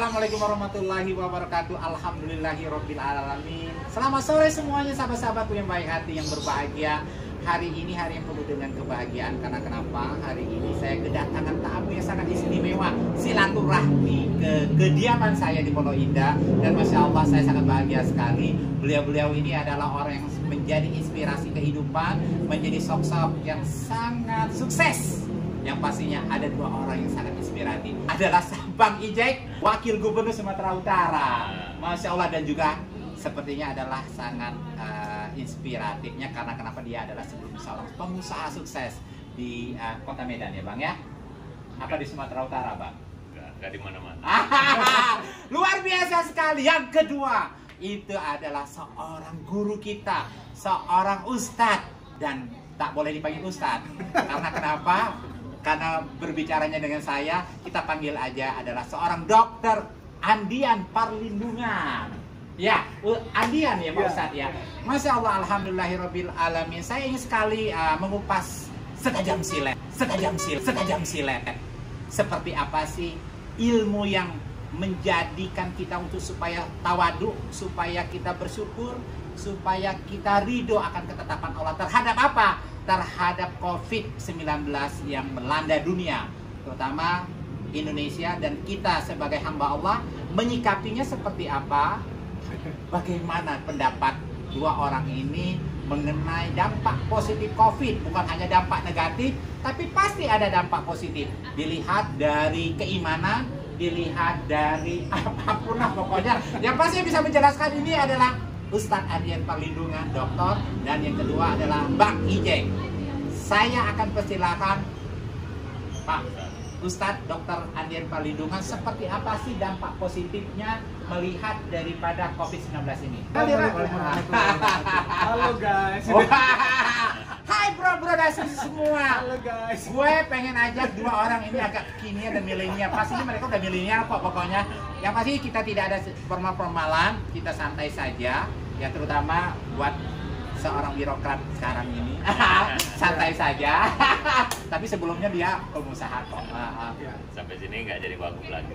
Assalamualaikum warahmatullahi wabarakatuh. Alhamdulillahirobbilalamin. Selamat sore semuanya, sahabat-sahabatku yang baik hati, yang berbahagia. Hari ini hari yang penuh dengan kebahagiaan. Karena kenapa? Hari ini saya kedatangan tamu yang sangat istimewa, silaturahmi ke kediaman saya di Pondok Indah. Dan Masya Allah, saya sangat bahagia sekali. Beliau-beliau ini adalah orang yang menjadi inspirasi kehidupan, menjadi sosok yang sangat sukses. Yang pastinya ada dua orang yang sangat inspiratif. Adalah Bang Ijek, Wakil Gubernur Sumatera Utara. Masya Allah, dan juga sepertinya adalah sangat inspiratifnya karena kenapa dia adalah sebelumnya seorang pengusaha sukses di kota Medan ya Bang ya? Apa di Sumatera Utara Bang? Enggak di mana-mana. Luar biasa sekali. Yang kedua, itu adalah seorang guru kita, seorang ustadz, dan tak boleh dipanggil ustadz. Karena kenapa? Karena berbicaranya dengan saya, kita panggil aja adalah seorang dokter Andian Parlindungan. Ya, Andian ya Pak Ustadz ya. Masya Allah, alhamdulillahirobbilalamin. Saya ingin sekali mengupas setajam silet. Seperti apa sih ilmu yang menjadikan kita untuk supaya tawadu, supaya kita bersyukur, supaya kita ridho akan ketetapan Allah terhadap apa? Terhadap COVID-19 yang melanda dunia, terutama Indonesia, dan kita sebagai hamba Allah menyikapinya seperti apa? Bagaimana pendapat dua orang ini mengenai dampak positif COVID? Bukan hanya dampak negatif, tapi pasti ada dampak positif. Dilihat dari keimanan, dilihat dari apapun lah pokoknya. Yang pasti bisa menjelaskan ini adalah Ustadz Andian Parlindungan, dokter, dan yang kedua adalah Bang Ijek. Saya akan persilakan Pak Ustadz Dr. Andian Parlindungan, seperti apa sih dampak positifnya melihat daripada COVID-19 ini? Halo guys. Hai bro dan semua. Halo guys. Gue pengen ajak dua orang ini agak kekinian dan milenial. Pastinya mereka udah milenial kok pokoknya. Yang pasti kita tidak ada formal-formalan, kita santai saja. Ya terutama buat seorang birokrat sekarang ini. Santai saja. Tapi sebelumnya dia pengusaha kok. Sampai sini nggak jadi wagub lagi.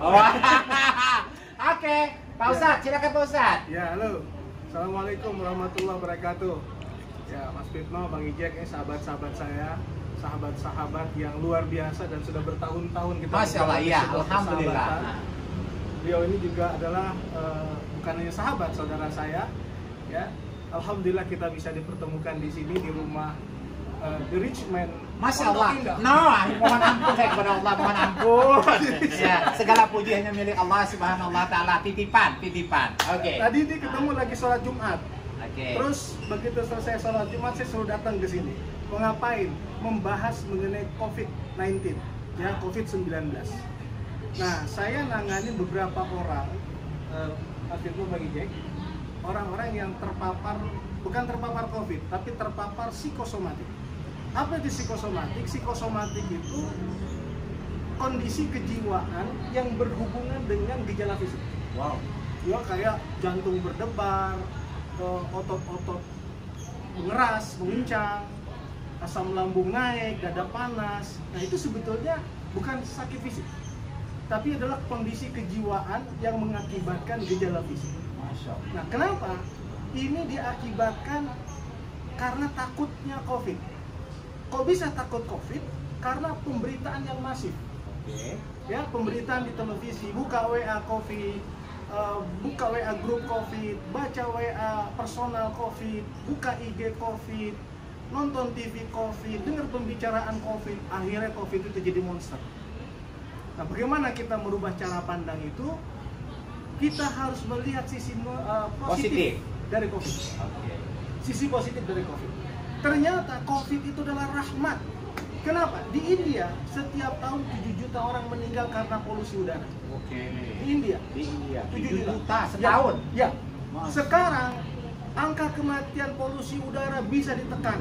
Oke, Pak Ustadz, silakan Pak Ustadz. Ya, halo. Assalamualaikum warahmatullahi wabarakatuh. Ya, Mas Fitno, Bang Ijek, sahabat-sahabat saya, sahabat-sahabat yang luar biasa dan sudah bertahun-tahun kita. Masya Allah, ya, alhamdulillah. Beliau ini juga adalah bukan hanya sahabat, saudara saya. Ya, alhamdulillah kita bisa dipertemukan di sini di rumah The Rich Man. Masya Allah. Mohon ampun saya kepada Allah, mohon ampun. Ya, segala puji hanya milik Allah Subhanahu wa taala. Titipan. Oke. Tadi dia ketemu lagi sholat Jumat. Oke. Terus begitu selesai sholat Jumat saya suruh datang ke sini. Mau ngapain? Membahas mengenai COVID-19, ya COVID-19. Nah, saya nangani beberapa orang, Mas Firman bagi Jack, orang-orang yang terpapar, bukan terpapar COVID, tapi terpapar psikosomatik. Apa itu psikosomatik? Psikosomatik itu kondisi kejiwaan yang berhubungan dengan gejala fisik. Wow. Ya kayak jantung berdebar, otot-otot mengeras, menguncang, asam lambung naik, dada panas. Nah itu sebetulnya bukan sakit fisik, tapi adalah kondisi kejiwaan yang mengakibatkan gejala fisik. Nah kenapa? Ini diakibatkan karena takutnya COVID. Kok bisa takut COVID? Karena pemberitaan yang masif. Ya, pemberitaan di televisi, buka WA COVID, buka WA grup COVID, baca WA personal COVID, buka IG COVID, nonton TV COVID, dengar pembicaraan COVID, akhirnya COVID itu jadi monster. Nah, bagaimana kita merubah cara pandang itu? Kita harus melihat sisi positif dari COVID. Sisi positif dari COVID. Ternyata COVID itu adalah rahmat. Kenapa? Di India setiap tahun 7 juta orang meninggal karena polusi udara. Di India. 7 juta setahun. Ya. Sekarang angka kematian polusi udara bisa ditekan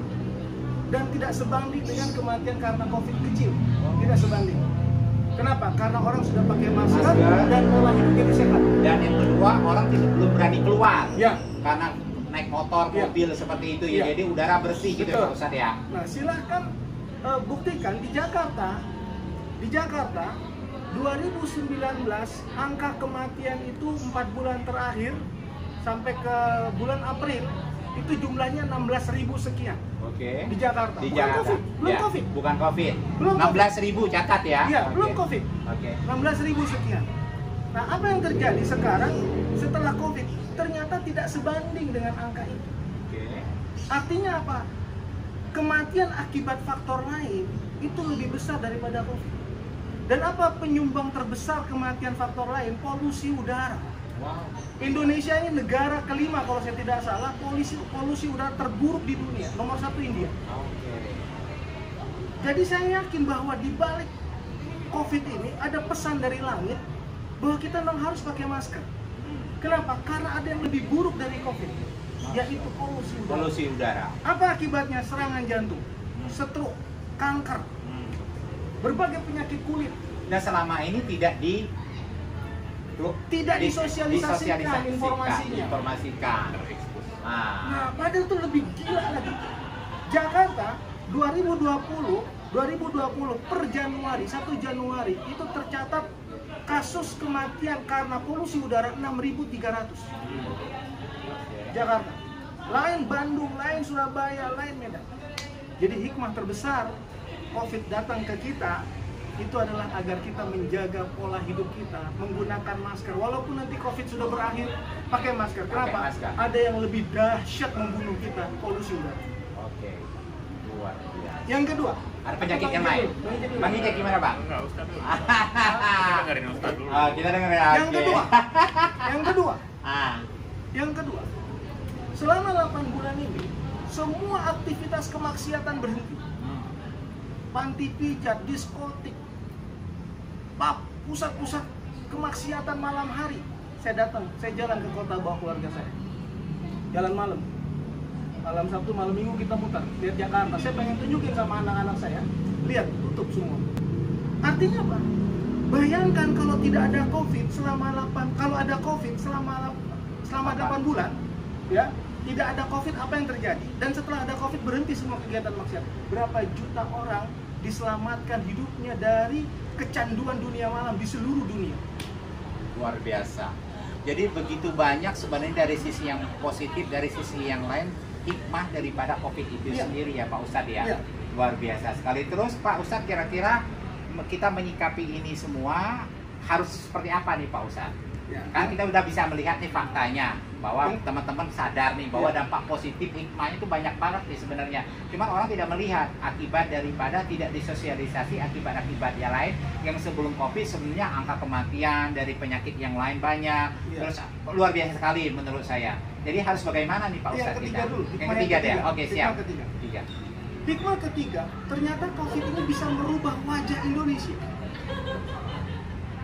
dan tidak sebanding dengan kematian karena COVID kecil. Tidak sebanding. Kenapa? Karena orang sudah pakai masker dan pola hidup jadi sehat. Dan yang kedua, orang belum berani keluar. Ya. Karena naik motor, mobil seperti itu ya. Jadi udara bersih gitu ya Pak Ustadz ya. Nah, silahkan buktikan di Jakarta 2019 angka kematian itu 4 bulan terakhir sampai ke bulan April itu jumlahnya 16.000 sekian. Oke. Di Jakarta. Di Bukan Jakarta. COVID, belum Ya, COVID. Bukan COVID. Belum 16.000 catat ya. Iya, Oke. belum COVID. Oke. 16.000 sekian. Nah, apa yang terjadi sekarang setelah COVID? Ternyata tidak sebanding dengan angka itu. Oke. Artinya apa? Kematian akibat faktor lain itu lebih besar daripada COVID. Dan apa penyumbang terbesar kematian faktor lain? Polusi udara. Wow. Indonesia ini negara kelima kalau saya tidak salah polusi udara terburuk di dunia. Nomor 1 India. Oke. Jadi saya yakin bahwa di balik COVID ini ada pesan dari langit bahwa kita memang harus pakai masker. Kenapa? Karena ada yang lebih buruk dari COVID, yaitu polusi udara. Polusi udara. Apa akibatnya? Serangan jantung, stroke, kanker, berbagai penyakit kulit. Dan selama ini tidak Disosialisasikan informasinya. Informasikan. Nah, padahal itu lebih gila lagi. Jakarta 2020 per Januari, 1 Januari itu tercatat kasus kematian karena polusi udara 6.300. Jakarta. Lain Bandung, lain Surabaya, lain Medan. Jadi hikmah terbesar COVID datang ke kita itu adalah agar kita menjaga pola hidup kita, menggunakan masker. Walaupun nanti COVID sudah berakhir, pakai masker. Kenapa? Pakai masker. Ada yang lebih dahsyat membunuh kita, polusi udara. Oke. Luar biasa. Yang kedua, Ada penyakit yang lain. Bang Ijek gimana, Bang? Enggak, Ustaz dulu. Kita dengerin Ustaz dulu. Kita dengerin. Yang kedua, Ah. yang kedua, selama 8 bulan ini, semua aktivitas kemaksiatan berhenti. Panti pijat, diskotik, pub, pusat-pusat kemaksiatan malam hari. Saya datang, saya jalan ke kota bawa keluarga saya. Jalan malam. Malam Sabtu, malam Minggu kita muter, lihat Jakarta. Saya pengen tunjukin sama anak-anak saya. Lihat, tutup semua. Artinya apa? Bayangkan kalau tidak ada COVID selama 8 bulan, ya, tidak ada COVID, apa yang terjadi? Dan setelah ada COVID berhenti semua kegiatan maksiat. Berapa juta orang diselamatkan hidupnya dari kecanduan dunia malam di seluruh dunia. Luar biasa. Jadi begitu banyak sebenarnya dari sisi yang positif, dari sisi yang lain hikmah daripada COVID itu sendiri ya Pak Ustadz ya. Iya. Luar biasa sekali. Terus Pak Ustadz kira-kira kita menyikapi ini semua harus seperti apa nih Pak Ustadz? Ya. Kan kita udah bisa melihat nih faktanya bahwa teman-teman sadar nih bahwa Ya. dampak positif hikmahnya itu banyak banget nih sebenarnya. Cuman orang tidak melihat akibat daripada tidak disosialisasi akibat-akibat yang lain yang sebelum COVID sebenarnya angka kematian dari penyakit yang lain banyak. Ya. Terus luar biasa sekali menurut saya. Jadi harus bagaimana nih Pak Yang Ustadz ketiga kita? dulu, Yang hikmah ketiga yang deh. ketiga. Oke, Hikmah siap. ketiga. Ketiga. Hikmah ketiga, ternyata COVID ini bisa merubah wajah Indonesia.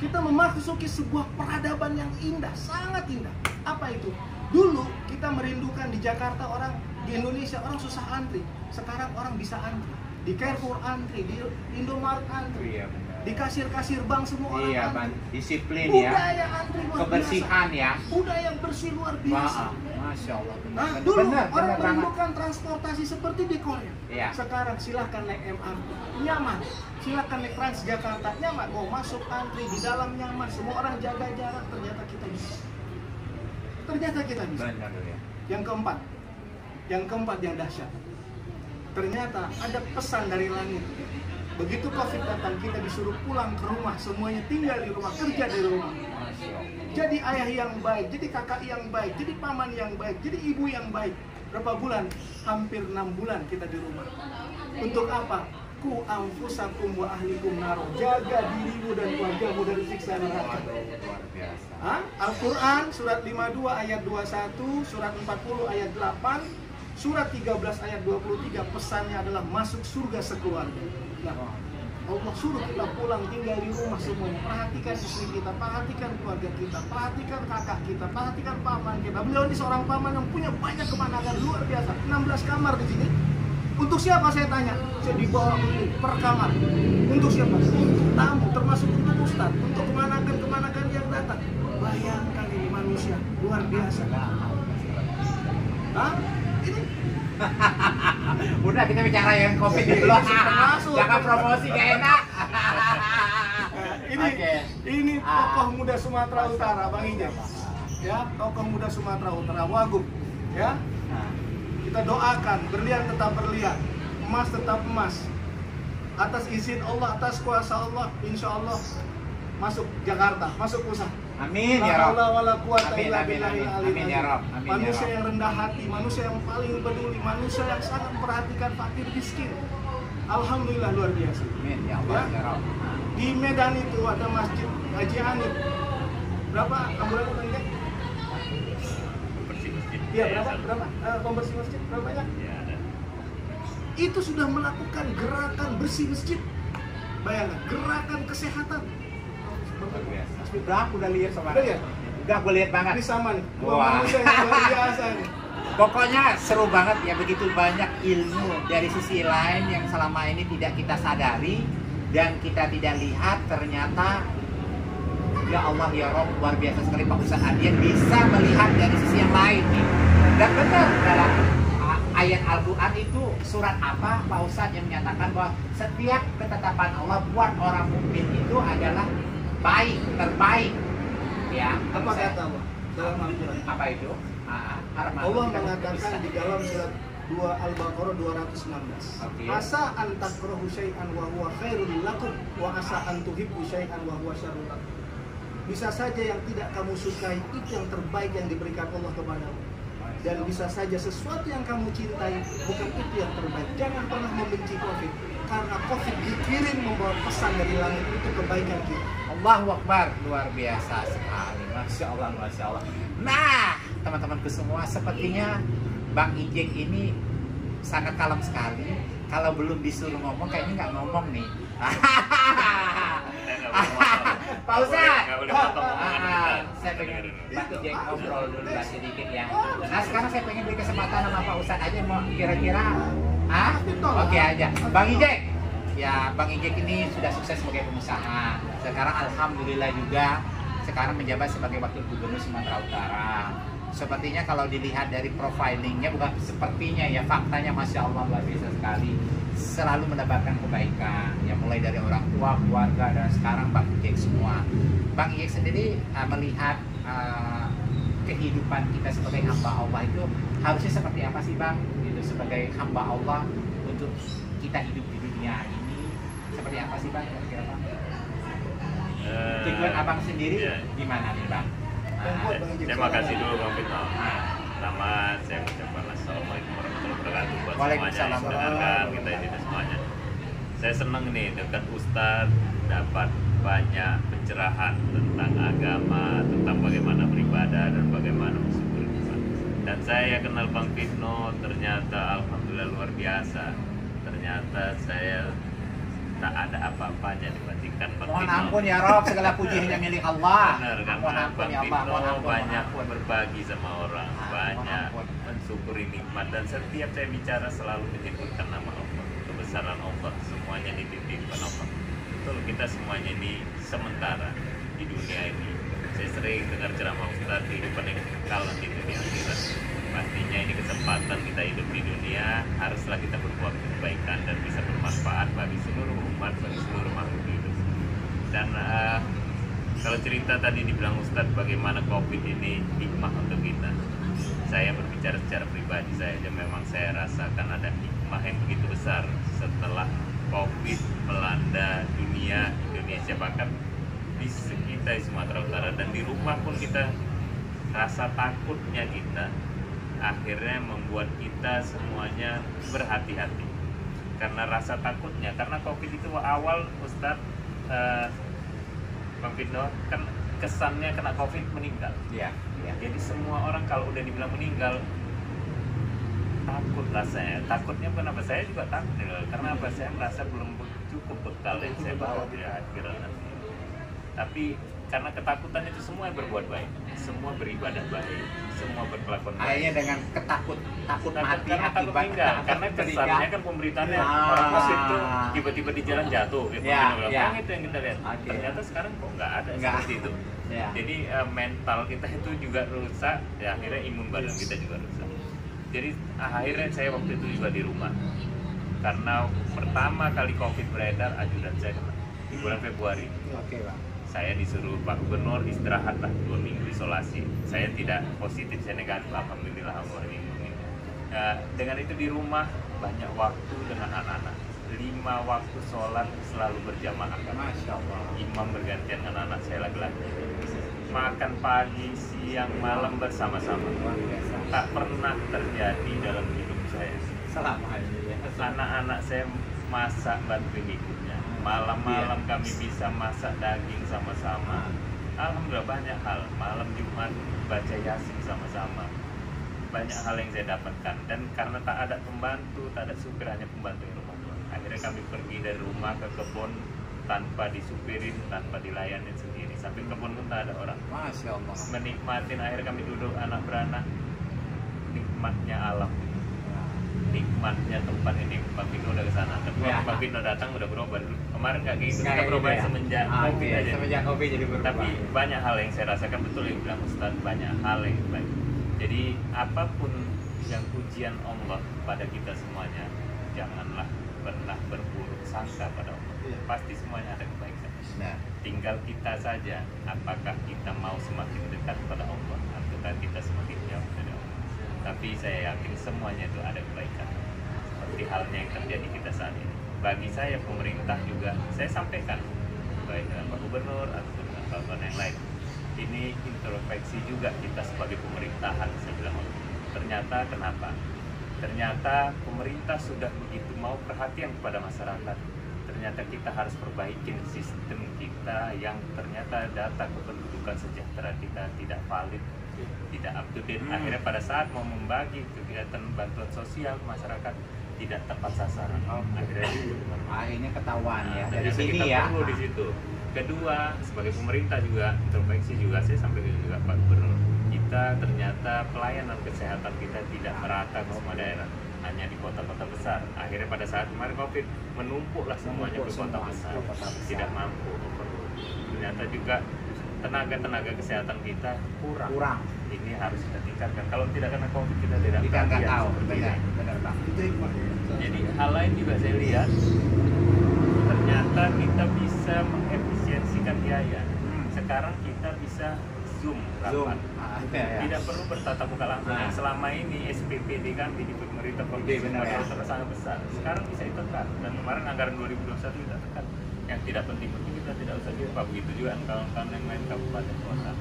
Kita memasuki sebuah peradaban yang indah, sangat indah. Apa itu? Dulu kita merindukan di Jakarta orang, di Indonesia orang susah antri. Sekarang orang bisa antri. Di Carrefour antri, di Indomaret antri. Iya benar. Di kasir-kasir bank semua orang Iya, antri. Bang. Disiplin ya. Budaya antri luar Kebersihan biasa. ya. Budaya bersih luar biasa. Wah, Masya Allah. Nah, dulu benar orang banget. merindukan transportasi seperti di Korea. Iya. Sekarang silahkan naik MRT, nyaman. Silahkan naik Transjakarta, nyaman. Mau masuk antri di dalam nyaman. Semua orang jaga jarak. Ternyata kita bisa. Ternyata kita bisa. Benar ya. Yang keempat yang dahsyat. Ternyata ada pesan dari langit. Begitu COVID datang, kita disuruh pulang ke rumah. Semuanya tinggal di rumah, kerja di rumah. Masya Allah. Jadi ayah yang baik, jadi kakak yang baik, jadi paman yang baik, jadi ibu yang baik. Berapa bulan? Hampir 6 bulan kita di rumah. Untuk apa? Ku anfusakum wa ahlikum naro. Jaga dirimu dan keluargamu dari siksa neraka. Luar biasa. Al-Quran surat 52 ayat 21, surat 40 ayat 8, surat 13 ayat 23 pesannya adalah masuk surga sekeluarga. Nah, Allah suruh kita pulang tinggal di rumah semuanya. Perhatikan istri kita, perhatikan keluarga kita, perhatikan kakak kita, perhatikan paman kita. Beliau ini seorang paman yang punya banyak kemenangan luar biasa. 16 kamar di sini. Untuk siapa saya tanya? Saya dibawa per kamar. Untuk siapa? Untuk tamu, termasuk untuk ustadz, untuk kemanakan yang datang. Bayangkan ini manusia luar biasa. Hah? Ini Udah kita bicara yang COVID dulu. Masuk. Jangan promosi gak enak. ini tokoh muda Sumatera Utara, Bang Ijek. Ya, tokoh muda Sumatera Utara, Wagub. Ya, kita doakan berlian tetap berlian, emas tetap emas. Atas izin Allah, atas kuasa Allah, insya Allah masuk Jakarta, masuk pusat. Amin ya Rob. Amin, amin ya Rob. Manusia yang rendah hati, manusia yang paling peduli, manusia yang sangat memperhatikan fakir miskin. Alhamdulillah luar biasa. Amin ya Allah ya Rob. Di Medan itu ada masjid Haji Hanif. Berapa ambulannya Bang Ijek? Bersih masjid. Iya, berapa? Pembersih masjid berapa banyak? Ya, ada. Itu sudah melakukan gerakan bersih masjid. Bayangkan, gerakan kesehatan. Udah, aku udah lihat sama. Udah lihat? Udah, gue lihat banget. Ini sama nih. Wah. Manusia yang luar biasa nih. Pokoknya seru banget ya, begitu banyak ilmu dari sisi lain yang selama ini tidak kita sadari dan kita tidak lihat. Ternyata ya Allah ya Rob, luar biasa sekali Pak Ustadz Adian bisa melihat dari sisi yang lain nih. Dan benar dalam ayat Al-Quran itu surat apa Pak Ustadz yang menyatakan bahwa setiap ketetapan Allah buat orang mukmin itu adalah baik, terbaik. Ya, Apa kata Allah dalam Al-Quran? apa itu? Allah mengatakan di dalam surat 2 Al-Baqarah 216. Oke. Asa an takrahu syai'an wa huwa khairul lakum wa asa an tuhibbu syai'an wa huwa syarrul lakum. Bisa saja yang tidak kamu sukai itu yang terbaik yang diberikan Allah kepadamu. Dan bisa saja sesuatu yang kamu cintai bukan itu yang terbaik. Jangan pernah membenci Covid, karena Covid dikirim membawa pesan dari langit itu kebaikan kita. Allahu Akbar, luar biasa sekali. Masya Allah, Masya Allah. Nah, teman-temanku semua, sepertinya Bang Ijek ini sangat kalem sekali. Kalau belum disuruh ngomong, kayaknya nggak ngomong nih. Pak Ustadz, saya pengen Bang Ijek ngobrol dulu sedikit ya. Nah, sekarang saya pengen beri kesempatan sama Pak Ustadz aja, mau kira-kira, oke aja. Bang Ijek, ya Bang Ijek ini sudah sukses sebagai pengusaha. Sekarang alhamdulillah juga sekarang menjabat sebagai Wakil Gubernur Sumatera Utara. Sepertinya kalau dilihat dari profilingnya, bukan sepertinya ya, faktanya Masya Allah luar biasa sekali. Selalu mendapatkan kebaikan, ya mulai dari orang tua, keluarga, dan sekarang Bang Ijek semua. Bang Ijek sendiri melihat kehidupan kita sebagai hamba Allah itu harusnya seperti apa sih Bang? Itu sebagai hamba Allah untuk kita hidup di dunia ini seperti apa sih Bang? Kira-kira Bang? Tujuan Abang sendiri gimana nih Bang? Saya makasih dulu Bang Fitno. Pertama saya mengucapkan Assalamualaikum warahmatullahi wabarakatuh buat semuanya yang mendengarkan kita ini semuanya. Saya senang nih dekat Ustadz, dapat banyak pencerahan tentang agama, tentang bagaimana beribadah dan bagaimana bersyukur. Dan saya kenal Bang Fitno, ternyata alhamdulillah luar biasa. Ternyata saya tak ada apa-apanya dibandingkan Bang Mohon Fitno. ampun ya Rob, segala puji hanya milik Allah. Benar, Mohon karena ampun Bang ya Allah, Fitno mohon ampun, banyak mohon ampun. berbagi sama orang, banyak ampun. mensyukuri nikmat, dan setiap saya bicara selalu menyebutkan nama Allah, kebesaran Allah, semuanya dititipkan Allah. Betul, kita semuanya ini sementara di dunia ini. Saya sering dengar ceramah Ustadz, kehidupan yang kekal nanti itu di akhirat. Pastinya ini kesempatan kita hidup di dunia, haruslah kita berbuat kebaikan dan bisa bermanfaat bagi seluruh umat, bagi seluruh makhluk hidup. Dan kalau cerita tadi dibilang Ustadz bagaimana COVID ini hikmah untuk kita, saya berbicara secara pribadi saja, memang saya rasakan ada hikmah yang begitu besar setelah COVID melanda dunia Indonesia, bahkan di sekitar Sumatera Utara, dan di rumah pun kita rasa takutnya kita akhirnya membuat kita semuanya berhati-hati karena rasa takutnya, karena COVID itu awal Ustadz Bang Fitno kan kesannya kena COVID meninggal. Iya, iya. Jadi semua orang kalau udah dibilang meninggal takut rasanya. Takutnya kenapa? Saya juga takut karena apa? Saya merasa belum cukup bekal yang saya bawa di akhirat nanti. Tapi karena ketakutan itu semua berbuat baik, semua beribadah baik, semua berkelakuan baik. Akhirnya dengan takut mati karena takut meninggal, karena kesannya kan pemberitaannya orang Muslim itu tiba-tiba di jalan jatuh gitu. Kan itu yang kita lihat. Ternyata sekarang kok nggak ada seperti itu. Jadi mental kita itu juga rusak, ya akhirnya imun badan kita juga rusak. Jadi akhirnya saya waktu itu juga di rumah karena pertama kali COVID beredar, ajudan saya kena. di bulan Februari. Oke, Bang. Saya disuruh Pak Gubernur istirahatlah 2 minggu isolasi. Saya tidak positif, saya negatif. Alhamdulillah Allah ini. Dengan itu di rumah banyak waktu dengan anak-anak. 5 waktu sholat selalu berjamaah. Masya Allah. Imam bergantian anak-anak saya laki-laki. Makan pagi, siang, malam bersama-sama. Luar biasa. Tak pernah terjadi dalam hidup saya. Selama ini ya. Anak-anak saya masak bantuin ibunya. Malam-malam kami bisa masak daging sama-sama. Alhamdulillah banyak hal. Malam Jumat baca Yasin sama-sama. Banyak hal yang saya dapatkan. Dan karena tak ada pembantu, tak ada supir, hanya pembantu di rumah. Akhirnya kami pergi dari rumah ke kebun tanpa disupirin, tanpa dilayanin sendiri. Sampai kebun pun tak ada orang. Masya Allah. Menikmatin, akhirnya kami duduk anak beranak. Nikmatnya alam. Nikmatnya tempat ini. Pak Pino udah ke sana. Tapi Ya. Pak Pino datang udah berubah dulu. Kemarin nggak gitu, Nggak kita gitu berubah ya? semenjak Ah, COVID oke. aja. Semenjak COVID jadi berubah. Tapi banyak hal yang saya rasakan, betul yang bilang Ustadz, banyak hal yang baik. Jadi apapun yang ujian Allah pada kita semuanya, janganlah pernah berburuk sangka pada Allah. Iya. Pasti semuanya ada kebaikan. Nah, Tinggal kita saja, apakah kita mau semakin dekat pada Allah ataukah kita semakin jauh dari Allah. Tapi saya yakin semuanya itu ada kebaikan. Seperti halnya yang terjadi kita saat ini. Bagi saya pemerintah juga, saya sampaikan baik dengan Pak Gubernur ataupun dengan kawan-kawan yang lain. Ini introspeksi juga kita sebagai pemerintahan, saya bilang. Ternyata kenapa? Ternyata pemerintah sudah begitu mau perhatian kepada masyarakat. Ternyata kita harus perbaikin sistem kita yang ternyata data kependudukan sejahtera kita tidak valid, tidak up to date. Akhirnya pada saat mau membagi kegiatan bantuan sosial ke masyarakat tidak tepat sasaran. akhirnya ketahuan ya dari ternyata sini kita ya. perlu di situ. Kedua, sebagai pemerintah juga introspeksi juga, saya sampaikan juga Pak Gubernur, kita ternyata pelayanan kesehatan kita tidak merata ke semua daerah, hanya di kota-kota besar. Akhirnya pada saat kemarin COVID menumpuklah semuanya ke kota besar, tidak mampu overload. Ternyata juga tenaga kesehatan kita kurang. Ini harus kita tingkatkan. Kalau tidak karena COVID kita tidak Kita nggak perhatian tahu, seperti ini. benar Bang. Itu hikmah. Jadi hal lain juga saya lihat, ternyata kita bisa mengefisiensikan biaya. Sekarang kita bisa Zoom rapat. Ya. Tidak perlu bertatap muka langsung. Nah. Yang selama ini SPPD kami di pemerintah provinsi benar ya. Sumatera sangat besar. Sekarang bisa ditekan. Dan kemarin anggaran 2021 kita tekan. Yang tidak penting kita tidak usah lupa. Begitu juga kawan-kawan yang lain kabupaten kota.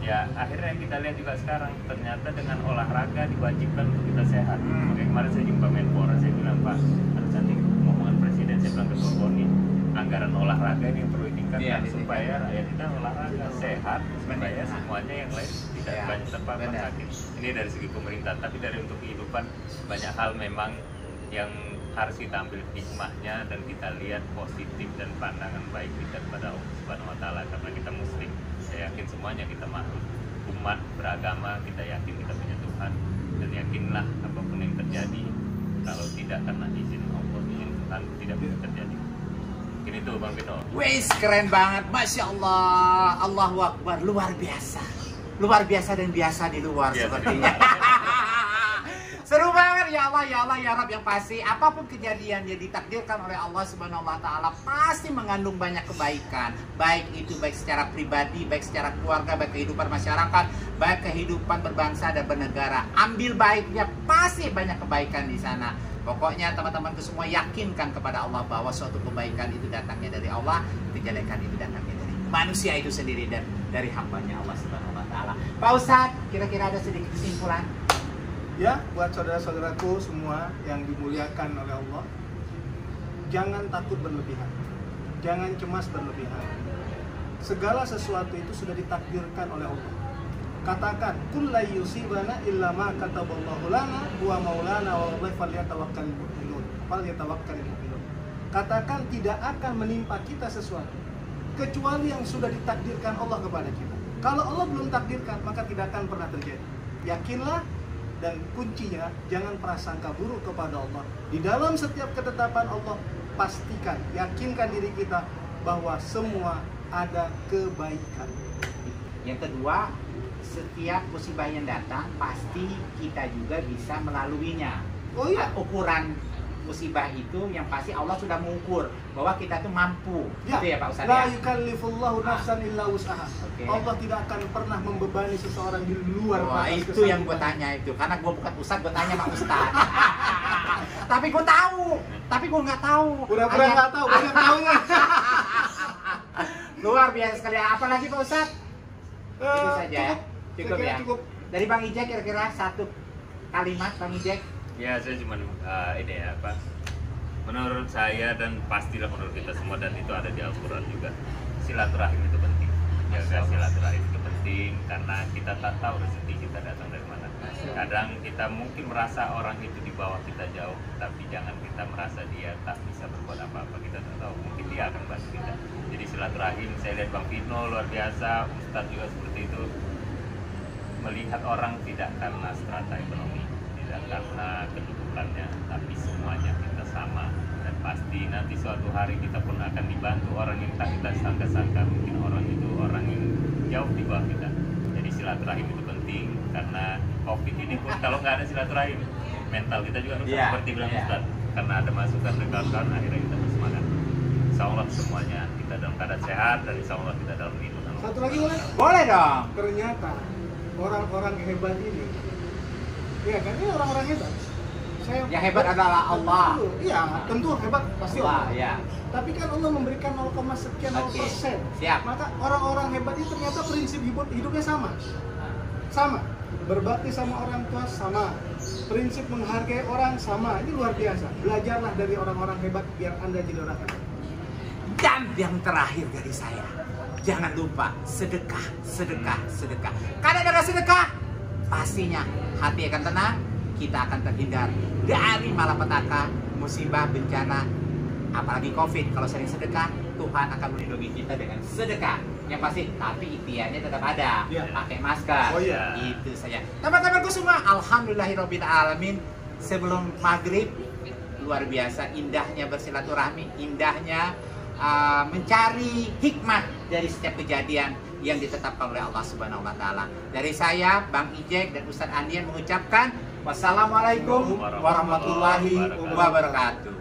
Ya akhirnya kita lihat juga sekarang ternyata dengan olahraga diwajibkan untuk kita sehat. Makanya kemarin saya jumpa Menpora, saya bilang Pak, harus nanti ngomongan presiden, saya bilang ke Boni, anggaran olahraga ini yang perlu ditingkatkan Iya, supaya rakyat kita olahraga sehat, supaya semuanya yang lain tidak Ya, banyak terpapar benar. sakit. Ini dari segi pemerintah, tapi dari untuk kehidupan banyak hal memang yang harus kita ambil hikmahnya dan kita lihat positif dan pandangan baik kita kepada Allah Subhanahu wa taala, karena kita muslim. Saya yakin semuanya kita makhluk umat beragama, kita yakin kita punya Tuhan, dan yakinlah apapun yang terjadi kalau tidak karena izin Allah, izin Tuhan tidak bisa terjadi. Mungkin itu Bang Pino. Wes keren banget, Masya Allah, Allahu Akbar, luar biasa dan biasa di luar Biasa sepertinya. Seru banget ya Allah, ya Allah, ya Rabb, yang pasti apapun kejadian yang ditakdirkan oleh Allah Subhanahu wa taala pasti mengandung banyak kebaikan. Baik secara pribadi, baik secara keluarga, baik kehidupan masyarakat, baik kehidupan berbangsa dan bernegara. Ambil baiknya, pasti banyak kebaikan di sana. Pokoknya teman-temanku semua yakinkan kepada Allah bahwa suatu kebaikan itu datangnya dari Allah, kejelekan itu datangnya dari manusia itu sendiri dan dari hambanya Allah Subhanahu wa taala. Pak Ustadz, kira-kira ada sedikit kesimpulan? Ya, buat saudara-saudaraku semua yang dimuliakan oleh Allah, jangan takut berlebihan, jangan cemas berlebihan. Segala sesuatu itu sudah ditakdirkan oleh Allah. Katakan, "Qul la yusibana illa ma kataballahu lana huwa maulana wa 'alaihi falyatawakkalul mu'minun." Katakan, tidak akan menimpa kita sesuatu kecuali yang sudah ditakdirkan Allah kepada kita. Kalau Allah belum takdirkan, maka tidak akan pernah terjadi. Yakinlah, dan kuncinya jangan prasangka buruk kepada Allah. Di dalam setiap ketetapan Allah, pastikan, yakinkan diri kita bahwa semua ada kebaikan. Yang kedua, setiap musibah yang datang pasti kita juga bisa melaluinya. Oh iya, Ukuran musibah itu yang pasti Allah sudah mengukur bahwa kita tuh mampu. Ya, Itu ya Pak Ustadz la ya. yukallifullahu nafsan illa wus'aha. Oke. Allah tidak akan pernah membebani seseorang di luar Wah, batas itu yang gue kesanggupan. tanya itu, karena gue bukan ustadz, gue tanya sama ustadz. Tapi gue tahu, tapi gue nggak tahu. Pura-pura nggak tahu, banyak tahunya. Luar biasa sekali. Apalagi Pak Ustadz? Itu saja ya. Cukup Saya kira ya. cukup. Dari Bang Ijek kira-kira satu kalimat Bang Ijek. Ya, saya cuma ini ya apa? Menurut saya dan pastilah menurut kita semua, dan itu ada di Al-Quran juga, silaturahim itu penting. Jaga silaturahim itu penting karena kita tak tahu rezeki kita datang dari mana. Kadang kita mungkin merasa orang itu di bawah kita jauh, tapi jangan kita merasa dia tak bisa berbuat apa-apa. Kita tak tahu, mungkin dia akan bantu kita. Jadi silaturahim, saya lihat Bang Vino luar biasa, Ustadz juga seperti itu. Melihat orang tidak karena strata ekonomi, tidak karena kedudukannya, tapi semuanya kita sama. Dan pasti nanti suatu hari kita pun akan dibantu orang yang tak kita sangka-sangka, mungkin orang itu orang yang jauh di bawah kita. Jadi silaturahim itu penting, karena COVID ini pun kalau nggak ada silaturahim, mental kita juga rusak seperti bilang Ustadz. Karena ada masukan dari kawan-kawan, akhirnya kita bersemangat. Insya Allah semuanya kita dalam keadaan sehat, dan insya Allah kita dalam lindungan Allah. Satu lagi boleh? Boleh dong. Ternyata orang-orang hebat ini, ya kan, ini orang-orang hebat. Yang hebat adalah Allah. Iya, tentu hebat pasti Allah, Allah. ya. Tapi kan Allah memberikan 0,sekian Oke, 0%. siap. Maka orang-orang hebat itu ternyata prinsip hidupnya sama. Sama. Berbakti sama orang tua sama. Prinsip menghargai orang sama. Ini luar biasa. Belajarlah dari orang-orang hebat biar Anda jadi orang hebat. Dan yang terakhir dari saya, jangan lupa sedekah, sedekah, sedekah. Karena dengan sedekah, pastinya hati akan tenang, kita akan terhindar dari malapetaka, musibah, bencana, apalagi COVID. Kalau sering sedekah, Tuhan akan melindungi kita dengan sedekah. Yang pasti, tapi ikhtiarnya tetap ada. Ya. Pakai masker. Oh iya. Itu saja. Teman-temanku semua, alhamdulillahirabbil alamin. Sebelum maghrib, luar biasa indahnya bersilaturahmi, indahnya mencari hikmah dari setiap kejadian yang ditetapkan oleh Allah Subhanahu wa taala. Dari saya, Bang Ijek dan Ustadz Andian mengucapkan wassalamualaikum warahmatullahi wabarakatuh.